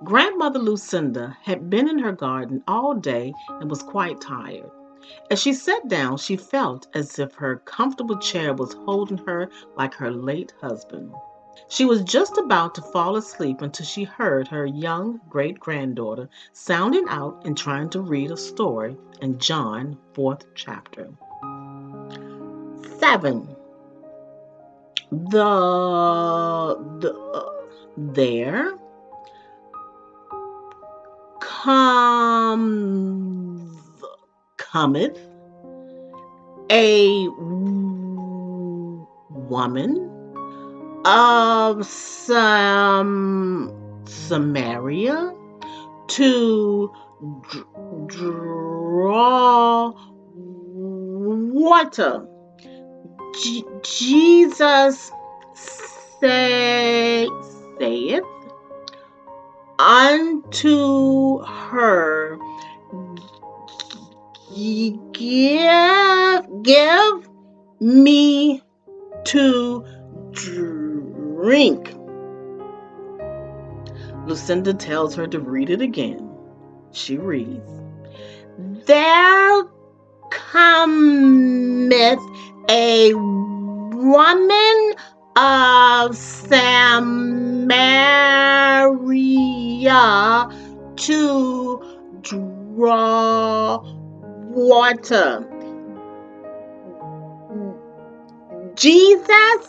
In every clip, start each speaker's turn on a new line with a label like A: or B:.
A: Grandmother Lucinda had been in her garden all day and was quite tired. As she sat down, she felt as if her comfortable chair was holding her like her late husband. She was just about to fall asleep until she heard her young great granddaughter sounding out and trying to read a story in John, 4th chapter. 7. There comes cometh a woman of Samaria to draw water. Jesus saith unto her, give me to drink. Lucinda tells her to read it again. She reads, There cometh a woman of Samaria to draw water. Jesus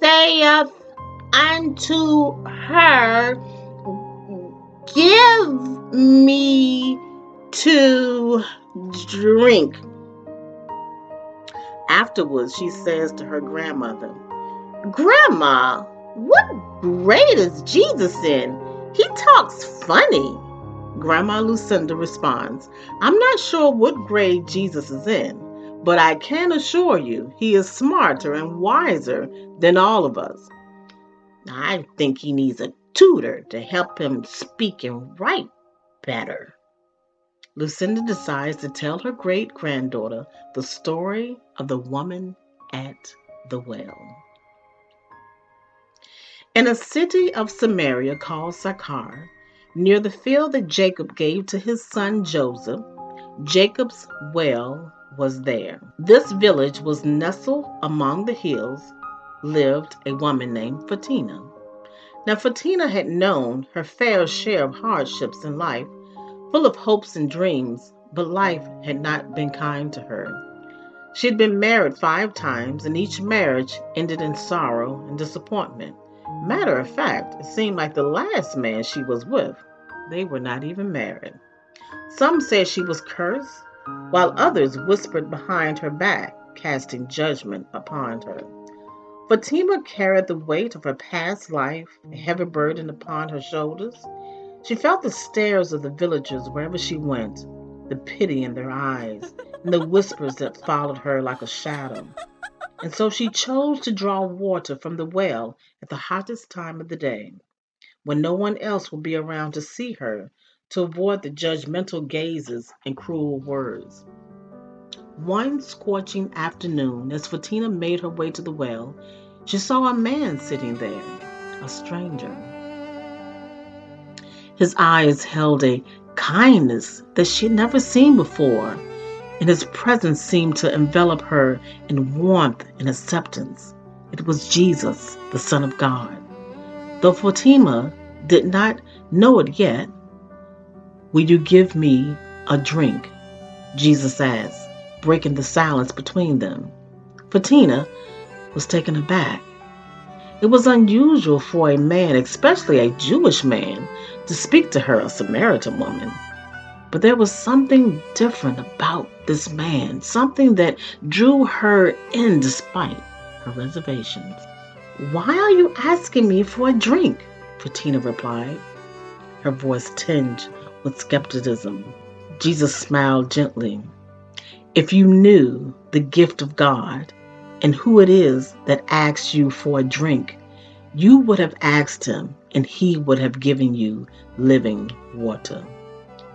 A: saith unto her, Give me to drink. Afterwards, she says to her grandmother, Grandma, what grade is Jesus in? He talks funny. Grandma Lucinda responds, I'm not sure what grade Jesus is in, but I can assure you he is smarter and wiser than all of us. I think he needs a tutor to help him speak and write better. Lucinda decides to tell her great-granddaughter the story of the woman at the well. In a city of Samaria called Sychar, near the field that Jacob gave to his son Joseph, Jacob's well was there. This village was nestled among the hills, lived a woman named Photina. Now Photina had known her fair share of hardships in life, full of hopes and dreams, but life had not been kind to her. She had been married 5 times, and each marriage ended in sorrow and disappointment. Matter of fact, it seemed like the last man she was with, they were not even married. Some said she was cursed, while others whispered behind her back, casting judgment upon her. Fatima carried the weight of her past life, a heavy burden upon her shoulders. She felt the stares of the villagers wherever she went, the pity in their eyes, and the whispers that followed her like a shadow. And so she chose to draw water from the well at the hottest time of the day, when no one else would be around to see her, to avoid the judgmental gazes and cruel words. One scorching afternoon, as Fatina made her way to the well, she saw a man sitting there, a stranger. His eyes held a kindness that she had never seen before, and his presence seemed to envelop her in warmth and acceptance. It was Jesus, the Son of God. Though Fatima did not know it yet, will you give me a drink? Jesus asked, breaking the silence between them. Fatina was taken aback. It was unusual for a man, especially a Jewish man, to speak to her, a Samaritan woman. But there was something different about this man, something that drew her in despite her reservations. Why are you asking me for a drink? Fatina replied, her voice tinged with skepticism. Jesus smiled gently. If you knew the gift of God and who it is that asks you for a drink, you would have asked him and he would have given you living water.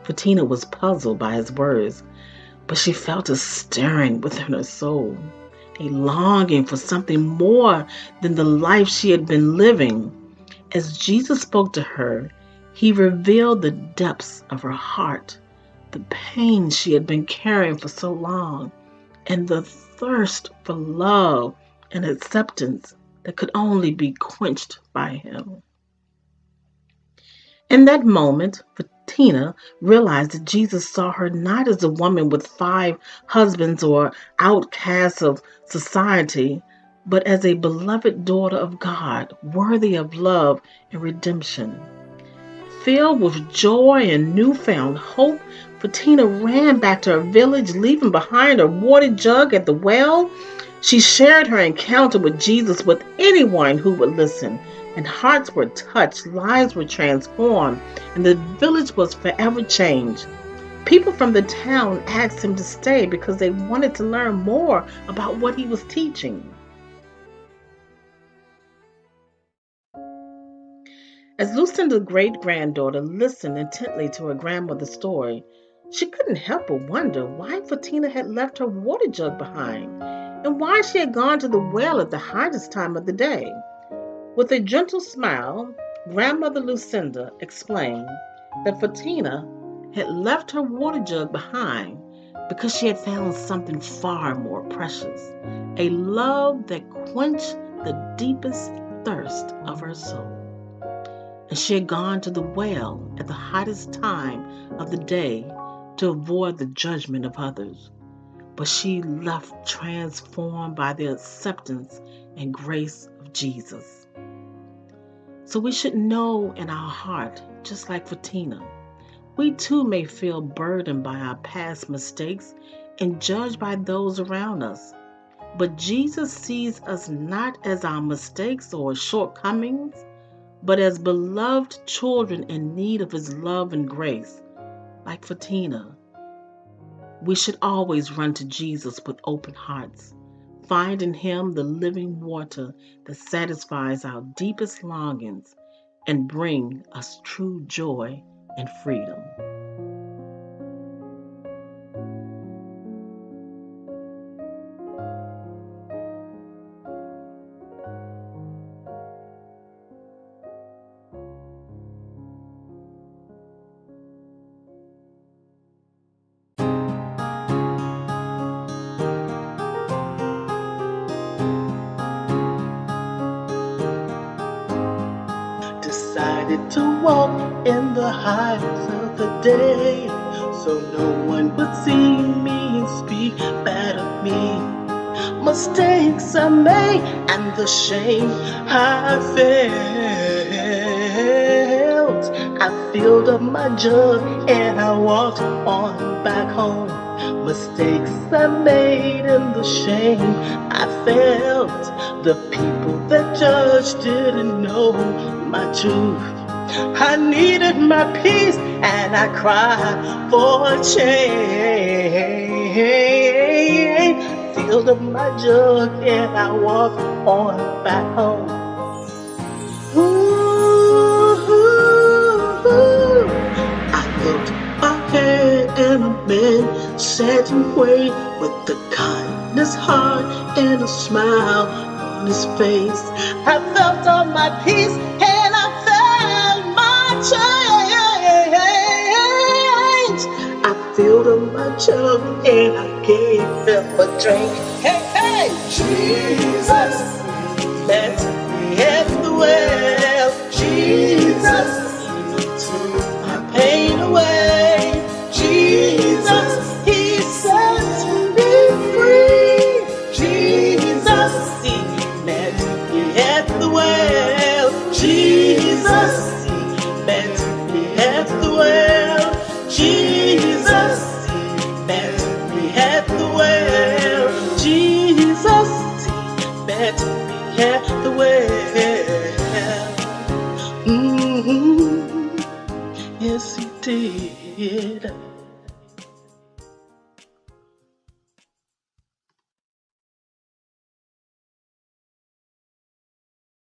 A: Fatina was puzzled by his words, but she felt a stirring within her soul, a longing for something more than the life she had been living. As Jesus spoke to her, He revealed the depths of her heart, the pain she had been carrying for so long, and the thirst for love and acceptance that could only be quenched by him. In that moment, Photina realized that Jesus saw her not as a woman with 5 husbands or outcast of society, but as a beloved daughter of God, worthy of love and redemption. Filled with joy and newfound hope, Photina ran back to her village, leaving behind her water jug at the well. She shared her encounter with Jesus with anyone who would listen, and hearts were touched, lives were transformed, and the village was forever changed. People from the town asked him to stay because they wanted to learn more about what he was teaching. As Lucinda's great-granddaughter listened intently to her grandmother's story, she couldn't help but wonder why Fatina had left her water jug behind and why she had gone to the well at the hottest time of the day. With a gentle smile, Grandmother Lucinda explained that Fatina had left her water jug behind because she had found something far more precious, a love that quenched the deepest thirst of her soul. And she had gone to the well at the hottest time of the day to avoid the judgment of others. But she left transformed by the acceptance and grace of Jesus. So we should know in our heart, just like Fatina, we too may feel burdened by our past mistakes and judged by those around us. But Jesus sees us not as our mistakes or shortcomings, but as beloved children in need of his love and grace. Like Photina, we should always run to Jesus with open hearts, find in him the living water that satisfies our deepest longings and bring us true joy and freedom. Decided to walk in the heights of the day, so no one would see me and speak bad of me. Mistakes I made and the shame I felt. I filled up my jug and I walked on back home. Mistakes I made and the shame I felt. The people that judged didn't know my truth. I needed my peace and I cried for a change. Filled up my jug and I walked on back home. Ooh, I looked ahead and a man sat and waited with the kindness heart and a smile on his face. I felt all my peace and I felt my change. I filled up my jug and I gave him a drink. Hey, hey! Jesus met me at the well. Jesus took my pain away. Jesus, he set me free. Jesus, he met me at the well. Jesus, he met me at the well. Jesus, he met me at the well. Jesus, he met me at the well. Yes, he did.